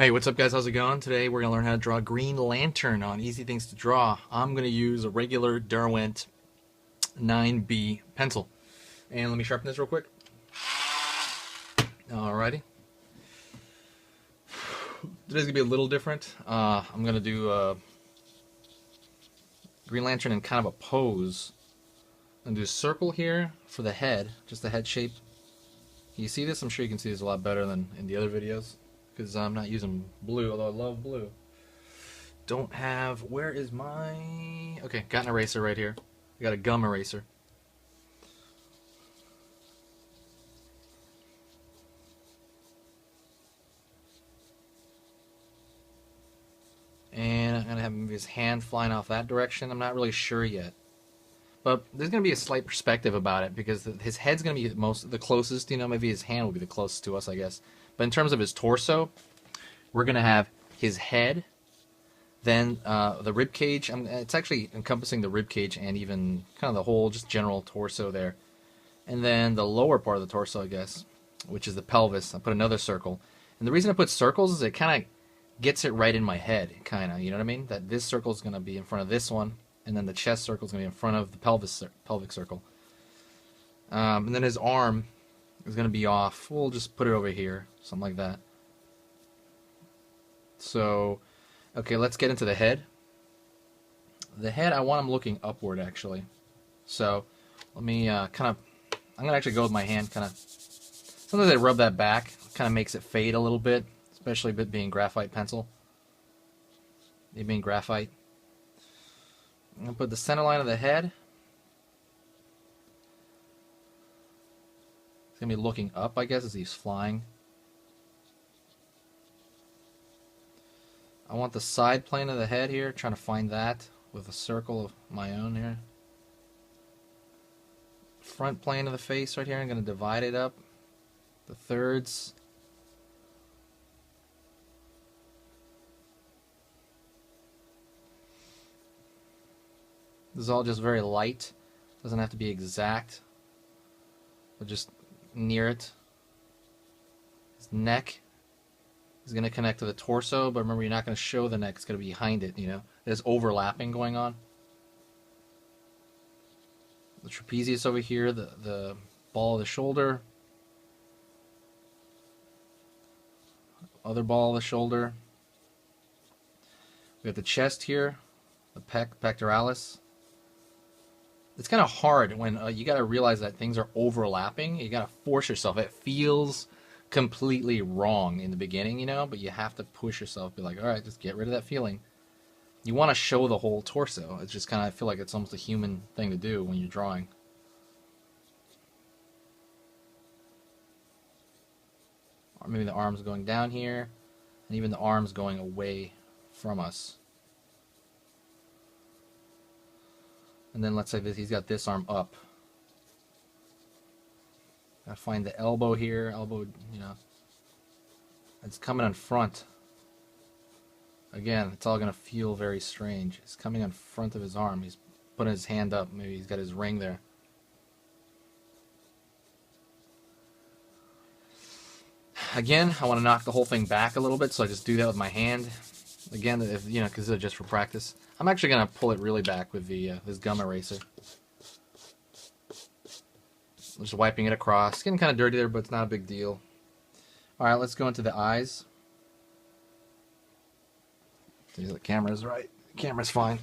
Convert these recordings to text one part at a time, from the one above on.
Hey, what's up guys? How's it going? Today we're going to learn how to draw a Green Lantern on Easy Things to Draw. I'm going to use a regular Derwent 9B pencil. And let me sharpen this real quick. Alrighty. Today's going to be a little different. I'm going to do a Green Lantern in kind of a pose. I'm going to do a circle here for the head, just the head shape. You see this? I'm sure you can see this a lot better than in the other videos, because I'm not using blue, although I love blue. Don't have, where is my, okay, got an eraser right here. I got a gum eraser. And I'm going to have his hand flying off that direction. I'm not really sure yet. But there's going to be a slight perspective about it, because his head's going to be the closest, you know, maybe his hand will be the closest to us, I guess. But in terms of his torso, we're going to have his head, then the rib cage. It's actually encompassing the rib cage and even kind of the whole just general torso there. And then the lower part of the torso, I guess, which is the pelvis. I put another circle. And the reason I put circles is it kind of gets it right in my head, kind of, you know what I mean? That this circle is going to be in front of this one, and then the chest circle is going to be in front of the pelvic circle. And then his arm is going to be off. We'll just put it over here, something like that. So, okay, let's get into the head. The head, I want him looking upward, actually. So, let me I'm going to actually go with my hand, kind of. Sometimes I rub that back, kind of makes it fade a little bit, especially it being graphite pencil. It being graphite. I'm going to put the center line of the head. It's going to be looking up, I guess, as he's flying. I want the side plane of the head here, trying to find that with a circle of my own here. Front plane of the face right here, I'm going to divide it up. The thirds. This is all just very light. Doesn't have to be exact, but just near it. His neck is going to connect to the torso, but remember, you're not going to show the neck. It's going to be behind it, you know. There's overlapping going on. The trapezius over here, the ball of the shoulder. Other ball of the shoulder. We have the chest here, the pectoralis. It's kind of hard when you got to realize that things are overlapping. You got to force yourself. It feels completely wrong in the beginning, you know, but you have to push yourself. Be like, all right, just get rid of that feeling. You want to show the whole torso. It's just kind of, I feel like it's almost a human thing to do when you're drawing. Or maybe the arms going down here, and even the arms going away from us. And then let's say that he's got this arm up. Gotta find the elbow here. Elbow, you know, it's coming in front. Again, it's all gonna feel very strange. It's coming in front of his arm. He's putting his hand up. Maybe he's got his ring there. Again, I want to knock the whole thing back a little bit, so I just do that with my hand. Again, if, you know, because it's just for practice. I'm actually going to pull it really back with the this gum eraser. Just wiping it across. It's getting kind of dirty there, but it's not a big deal. Alright, let's go into the eyes. See, the camera's right. The camera's fine.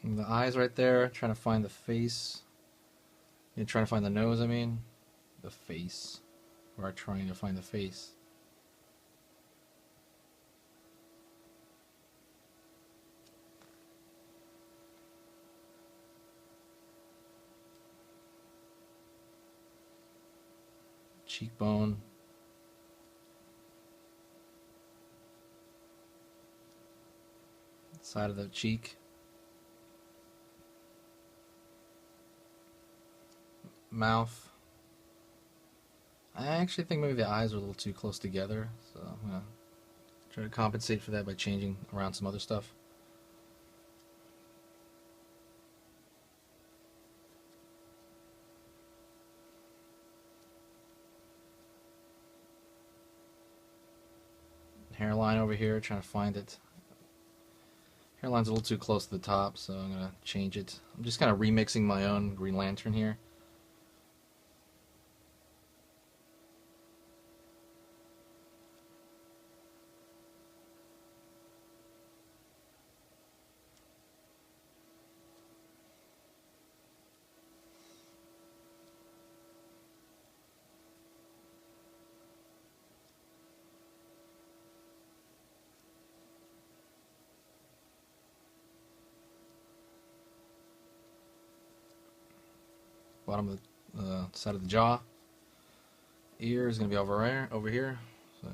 And the eyes right there, trying to find the face. You're trying to find the nose, I mean. The face. We're trying to find the face. cheekbone. Side of the cheek. Mouth. I actually think maybe the eyes are a little too close together, so I'm gonna try to compensate for that by changing around some other stuff. Hairline over here, trying to find it. Hairline's a little too close to the top, so I'm gonna change it. I'm just kind of remixing my own Green Lantern here. Bottom of the side of the jaw. Ear is going to be over here. So.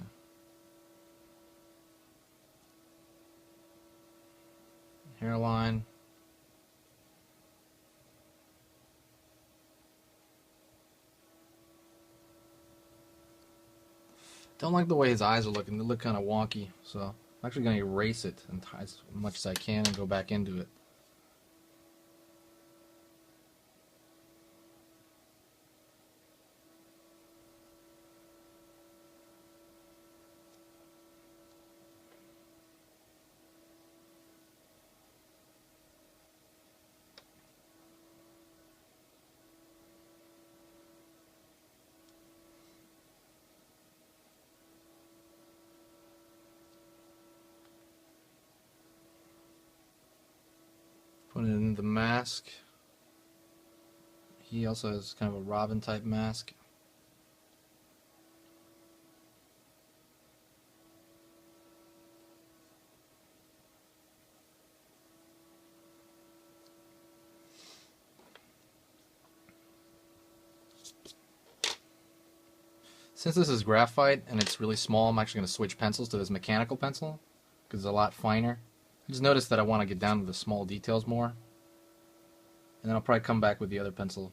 Hairline. Don't like the way his eyes are looking. They look kind of wonky. So I'm actually going to erase it as much as I can and go back into it. Put it in the mask. He also has kind of a Robin type mask. Since this is graphite and it's really small, I'm actually going to switch pencils to this mechanical pencil because it's a lot finer. I just noticed that I want to get down to the small details more. And then I'll probably come back with the other pencil.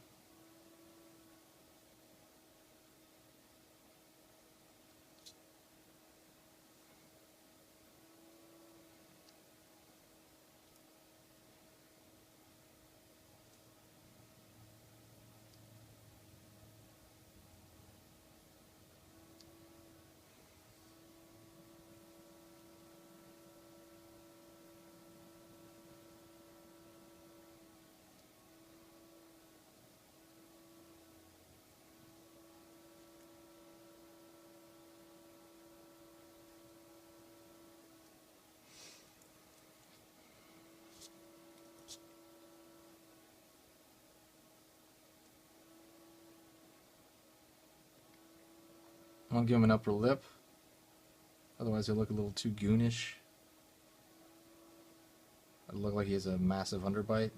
I'm going to give him an upper lip. Otherwise he'll look a little too goonish. It'll look like he has a massive underbite.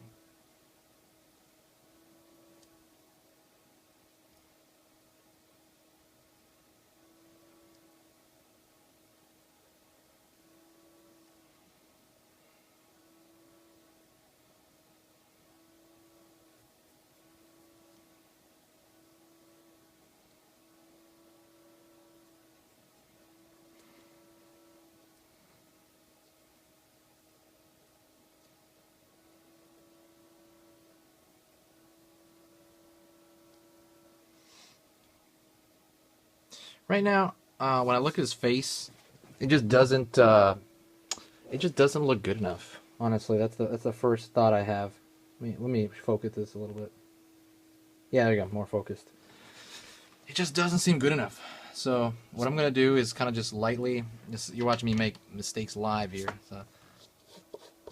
Right now, when I look at his face, it just doesn't look good enough. Honestly, that's the first thought I have. Let me focus this a little bit. Yeah, there you go, more focused. It just doesn't seem good enough. So what I'm gonna do is kind of just lightly. You're watching me make mistakes live here. So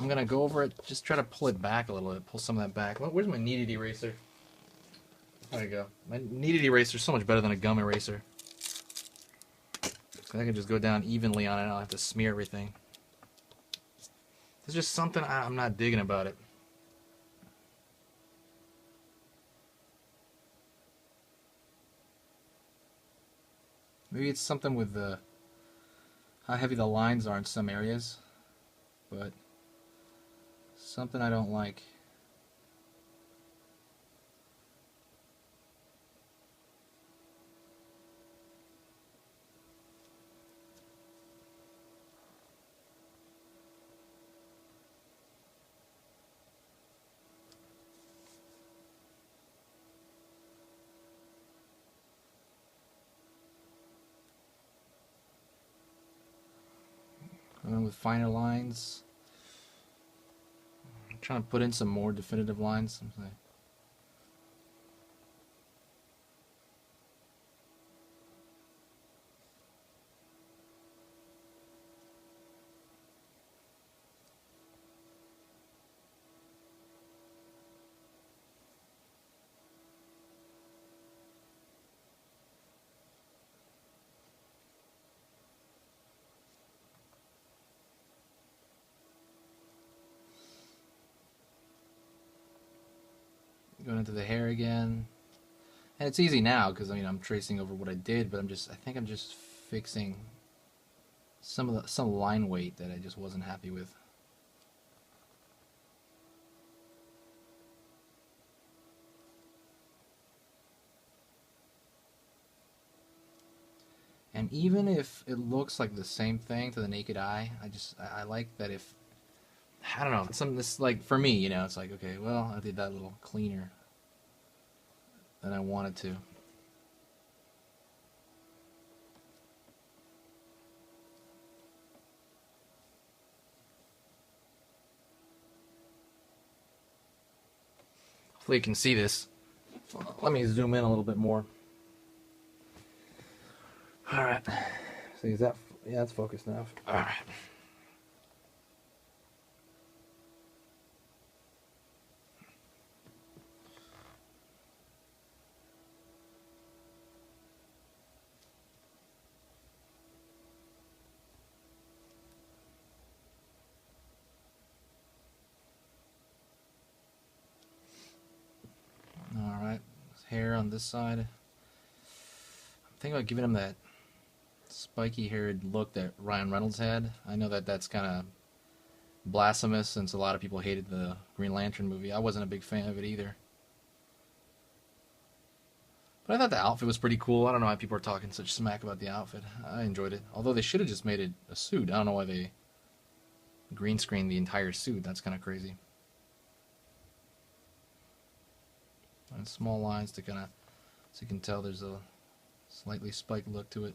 I'm gonna go over it. Just try to pull it back a little bit. Pull some of that back. Where's my kneaded eraser? There you go. My kneaded eraser is so much better than a gum eraser. I can just go down evenly on it. I don't have to smear everything. There's just something I'm not digging about it. Maybe it's something with how heavy the lines are in some areas, but something I don't like. And with finer lines, I'm trying to put in some more definitive lines. Going into the hair again. And it's easy now because I mean I'm tracing over what I did, but I think I'm just fixing some line weight that I just wasn't happy with. And even if it looks like the same thing to the naked eye, I like that if I don't know, some this like for me, you know, it's like okay, well, I did that a little cleaner than I wanted to. Hopefully you can see this. Let me zoom in a little bit more. All right. See, is that yeah, it's focused enough. All right. All right. Hair on this side. I'm thinking about giving him that spiky haired look that Ryan Reynolds had. I know that that's kind of blasphemous since a lot of people hated the Green Lantern movie. I wasn't a big fan of it either. But I thought the outfit was pretty cool. I don't know why people are talking such smack about the outfit. I enjoyed it. Although they should have just made it a suit. I don't know why they green screened the entire suit. That's kind of crazy. And small lines to kind of, so you can tell there's a slightly spiked look to it.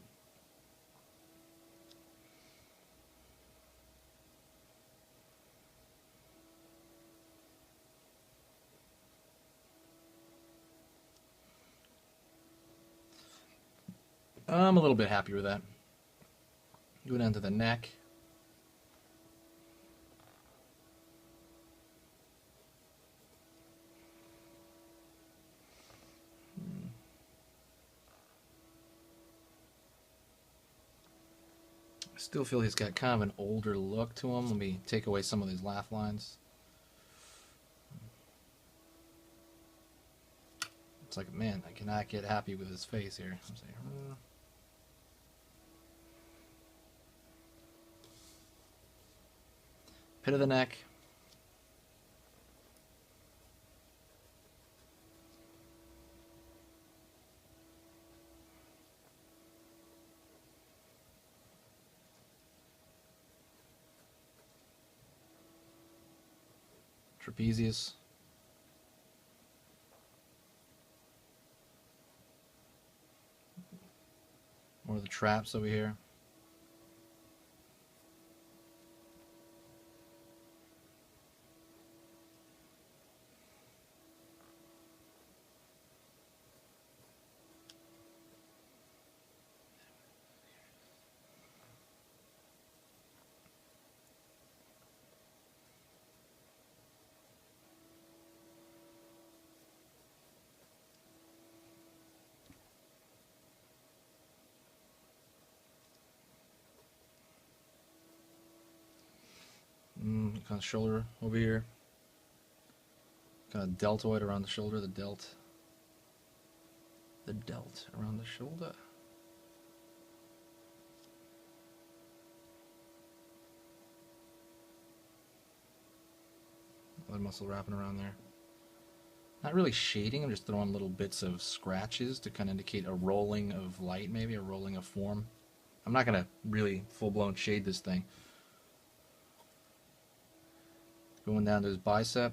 I'm a little bit happy with that. Go down to the neck. I still feel he's got kind of an older look to him. Let me take away some of these laugh lines. It's like, man, I cannot get happy with his face here. I'm saying, pit of the neck. Trapezius. More of the traps over here. Kind of shoulder over here. Kind of deltoid around the shoulder, the delt. The delt around the shoulder. muscle wrapping around there. Not really shading, I'm just throwing little bits of scratches to kind of indicate a rolling of light, maybe a rolling of form. I'm not going to really full-blown shade this thing. Going down to his bicep.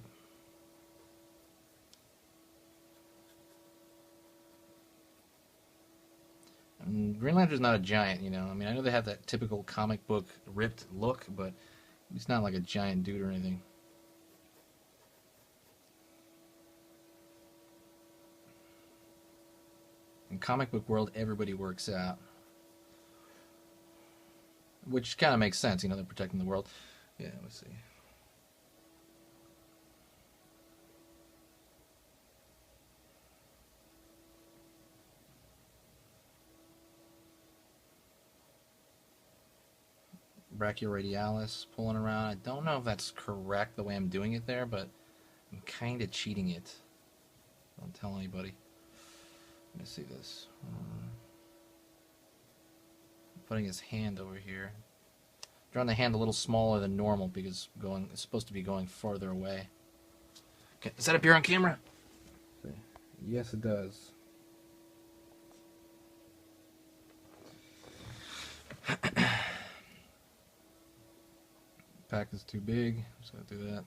And Green Lantern's not a giant, you know. I mean, I know they have that typical comic book ripped look, but he's not like a giant dude or anything. In comic book world, everybody works out. Which kind of makes sense, you know, they're protecting the world. Yeah, let's see. Brachioradialis pulling around. I don't know if that's correct the way I'm doing it there, but I'm kind of cheating it. Don't tell anybody. Let me see this. Putting his hand over here. Drawing the hand a little smaller than normal because it's supposed to be going farther away. Okay, does that appear on camera? Yes, it does. Pack is too big. Just gotta do that.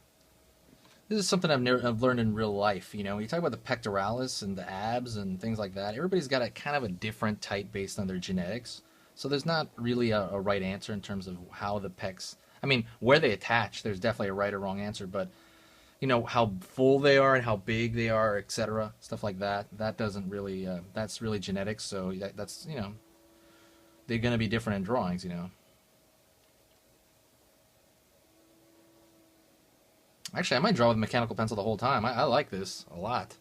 This is something I've learned in real life. You know, when you talk about the pectoralis and the abs and things like that, everybody's got a kind of a different type based on their genetics. So there's not really a right answer in terms of how the pecs. I mean, where they attach, there's definitely a right or wrong answer, but you know how full they are and how big they are, etc. Stuff like that. That doesn't really. That's really genetics. So that's, you know, they're going to be different in drawings. You know. Actually, I might draw with a mechanical pencil the whole time. I like this a lot.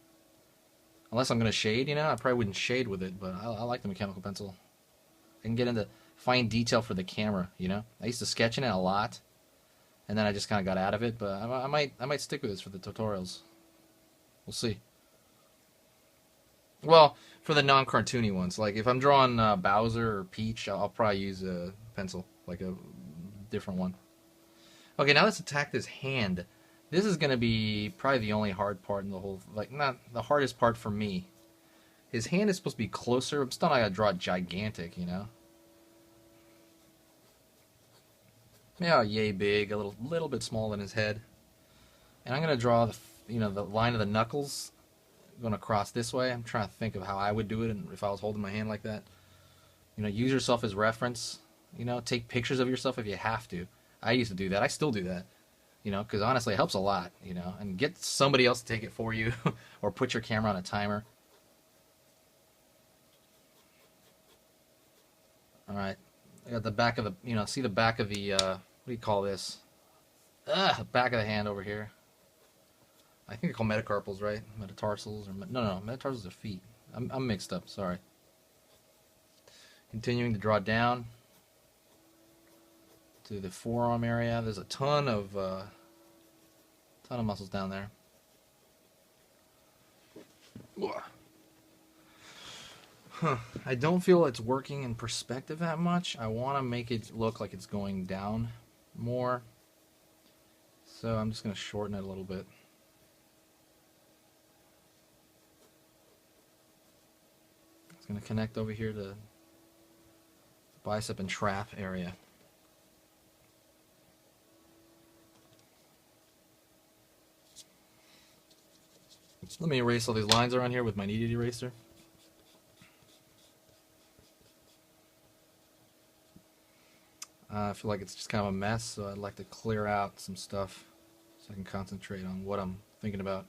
Unless I'm going to shade, you know, I probably wouldn't shade with it, but I like the mechanical pencil. I can get into fine detail for the camera, you know. I used to sketch in it a lot, and then I just kind of got out of it, but I might stick with this for the tutorials. We'll see. Well, for the non-cartoony ones, like if I'm drawing Bowser or Peach, I'll probably use a pencil, like a different one. Okay, now let's attack this hand. This is going to be probably the only hard part in the whole, like, not the hardest part for me. His hand is supposed to be closer. I'm still not going to draw it gigantic, you know? Yeah, yay big, a little bit smaller than his head. And I'm going to draw the, you know, the line of the knuckles going across this way. I'm trying to think of how I would do it and if I was holding my hand like that. You know, use yourself as reference. You know, take pictures of yourself if you have to. I used to do that. I still do that. You know, because honestly, it helps a lot, you know. And get somebody else to take it for you or put your camera on a timer. All right. I got the back of the, you know, see the back of the, what do you call this? Back of the hand over here. I think they're called metacarpals, right? Metatarsals, or no, metatarsals are feet. I'm mixed up, sorry. Continuing to draw down to the forearm area. There's a ton of muscles down there. Huh. I don't feel it's working in perspective that much. I want to make it look like it's going down more. So I'm just going to shorten it a little bit. It's going to connect over here to the bicep and trap area. Let me erase all these lines around here with my kneaded eraser. I feel like it's just kind of a mess, so I'd like to clear out some stuff so I can concentrate on what I'm thinking about.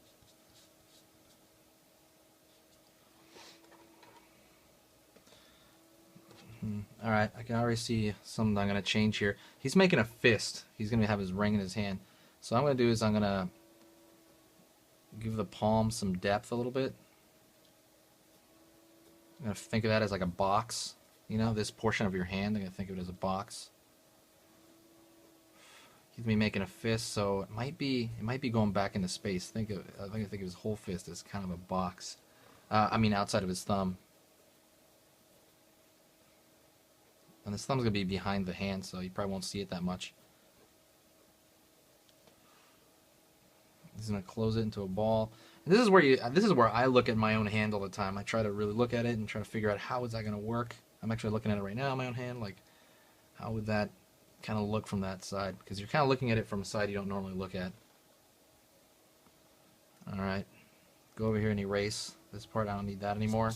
Alright, I can already see something I'm going to change here. He's making a fist. He's going to have his ring in his hand. So what I'm going to do is I'm going to give the palm some depth a little bit. I'm going to think of that as like a box. You know, this portion of your hand, I'm going to think of it as a box. He's me making a fist, so it might be going back into space. I think of his whole fist as kind of a box. I mean, outside of his thumb. And his thumb's going to be behind the hand, so you probably won't see it that much. He's gonna close it into a ball. And this is where I look at my own hand all the time. I try to really look at it and try to figure out how is that gonna work. I'm actually looking at it right now, my own hand. Like, how would that kind of look from that side? Because you're kind of looking at it from a side you don't normally look at. All right, go over here and erase this part. I don't need that anymore.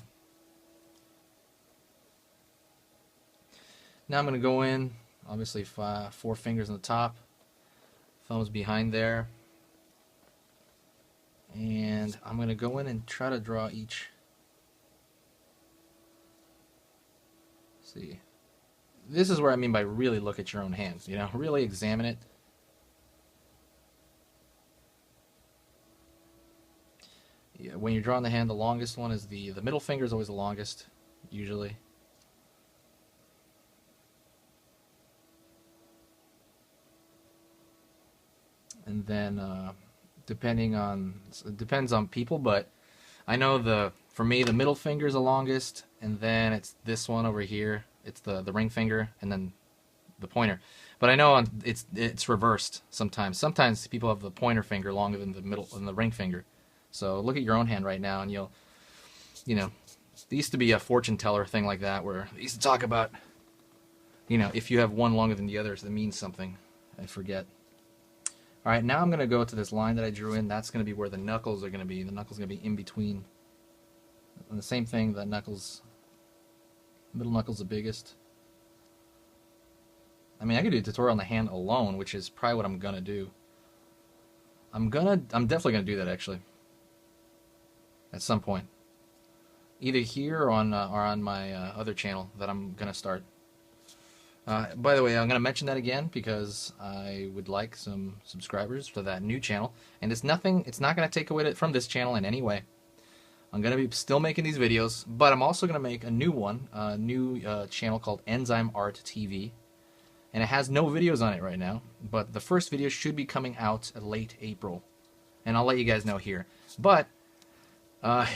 Now I'm gonna go in. Obviously, 4 fingers on the top, thumbs behind there. And I'm going to go in and try to draw each. See, this is where I mean by really look at your own hands, you know, really examine it. Yeah, when you're drawing the hand, the longest one is the middle finger is always the longest, usually. And then it depends on people, but I know for me the middle finger is the longest, and then it's this one over here. It's the ring finger, and then the pointer. But I know it's reversed sometimes. Sometimes people have the pointer finger longer than the ring finger. So look at your own hand right now, and you know, there used to be a fortune teller thing like that where they used to talk about, you know, if you have one longer than the others, that means something. I forget. All right, now I'm going to go to this line that I drew in. That's going to be where the knuckles are going to be. The knuckles are going to be in between. And the same thing, the knuckles, middle knuckle's the biggest. I mean, I could do a tutorial on the hand alone, which is probably what I'm going to do. I'm definitely going to do that, actually. At some point. Either here or on my other channel that I'm going to start. By the way, I'm going to mention that again because I would like some subscribers for that new channel. And it's not going to take away from this channel in any way. I'm going to be still making these videos, but I'm also going to make a new one, a new channel called Enzyme Art TV. And it has no videos on it right now, but the first video should be coming out late April. And I'll let you guys know here. But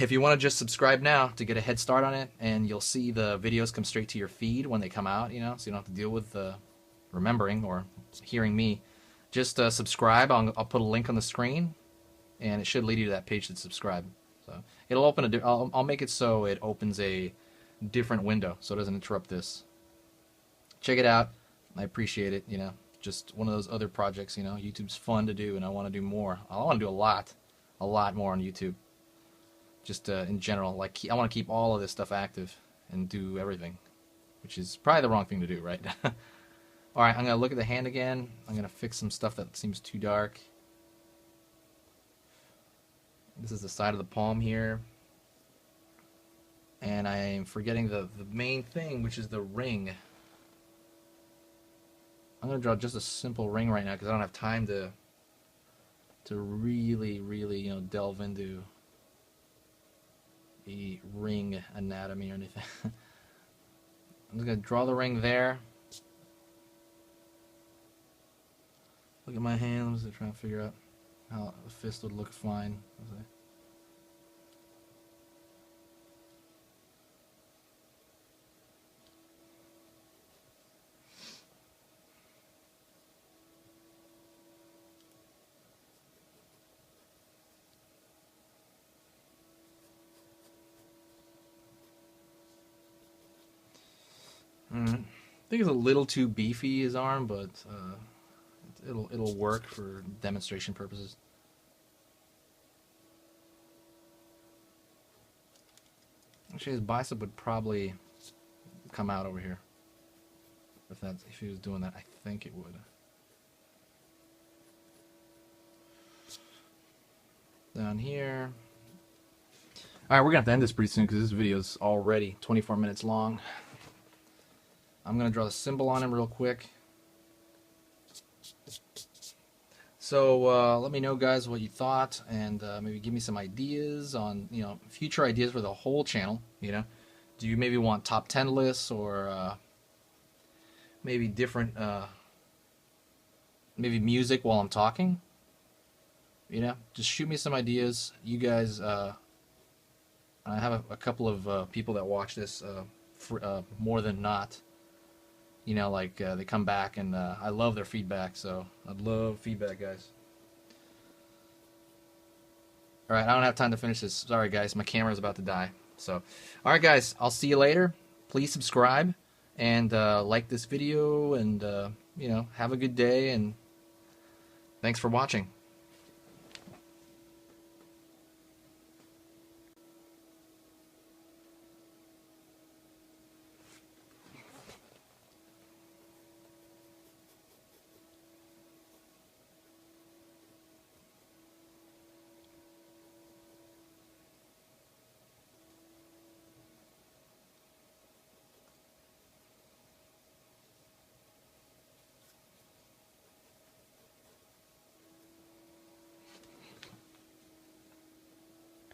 if you want to just subscribe now to get a head start on it, and you'll see the videos come straight to your feed when they come out, you know, so you don't have to deal with remembering or hearing me. Just subscribe. I'll put a link on the screen, and it should lead you to that page to subscribe. So it'll open I'll make it so it opens a different window, so it doesn't interrupt this. Check it out. I appreciate it. You know, just one of those other projects. You know, YouTube's fun to do, and I want to do more. I want to do a lot more on YouTube. Just in general, like I want to keep all of this stuff active and do everything, which is probably the wrong thing to do, right? All right, I'm gonna look at the hand again. I'm gonna fix some stuff that seems too dark. This is the side of the palm here, and I'm forgetting the main thing, which is the ring. I'm gonna draw just a simple ring right now because I don't have time to really, you know, delve into the ring anatomy or anything. I'm just going to draw the ring there. Look at my hands. I'm trying to figure out how the fist would look fine. I think it's a little too beefy, his arm, but it'll work for demonstration purposes. Actually, his bicep would probably come out over here. If he was doing that, I think it would. Down here. Alright, we're going to have to end this pretty soon because this video is already 24 minutes long. I'm going to draw the symbol on him real quick. So let me know, guys, what you thought, and maybe give me some ideas on, you know, future ideas for the whole channel. You know, do you maybe want top 10 lists or maybe different, maybe music while I'm talking? You know, just shoot me some ideas. You guys, I have a couple of people that watch this more than not. You know, like they come back, and I love their feedback, so I'd love feedback, guys. All right, I don't have time to finish this. Sorry, guys. My camera's about to die. So, all right, guys. I'll see you later. Please subscribe and like this video, and have a good day. And thanks for watching.